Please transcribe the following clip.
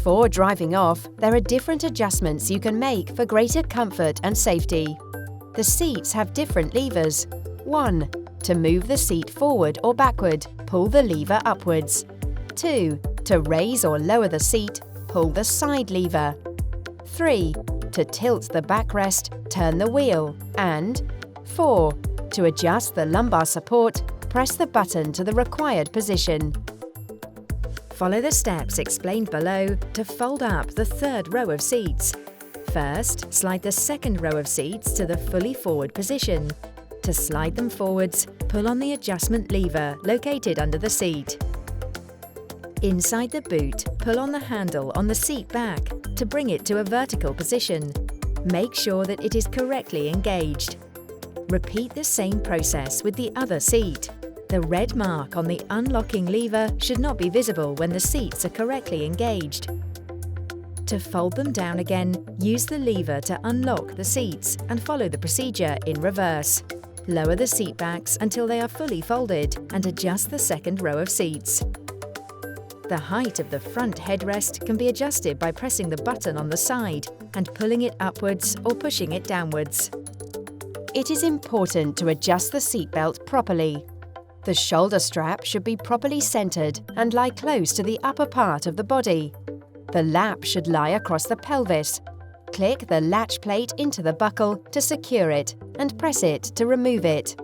Before driving off, there are different adjustments you can make for greater comfort and safety. The seats have different levers. 1. To move the seat forward or backward, pull the lever upwards. 2. To raise or lower the seat, pull the side lever. 3. To tilt the backrest, turn the wheel. And 4. To adjust the lumbar support, press the button to the required position. Follow the steps explained below to fold up the third row of seats. First, slide the second row of seats to the fully forward position. To slide them forwards, pull on the adjustment lever located under the seat. Inside the boot, pull on the handle on the seat back to bring it to a vertical position. Make sure that it is correctly engaged. Repeat the same process with the other seat. The red mark on the unlocking lever should not be visible when the seats are correctly engaged. To fold them down again, use the lever to unlock the seats and follow the procedure in reverse. Lower the seat backs until they are fully folded and adjust the second row of seats. The height of the front headrest can be adjusted by pressing the button on the side and pulling it upwards or pushing it downwards. It is important to adjust the seatbelt properly. The shoulder strap should be properly centered and lie close to the upper part of the body. The lap should lie across the pelvis. Click the latch plate into the buckle to secure it and press it to remove it.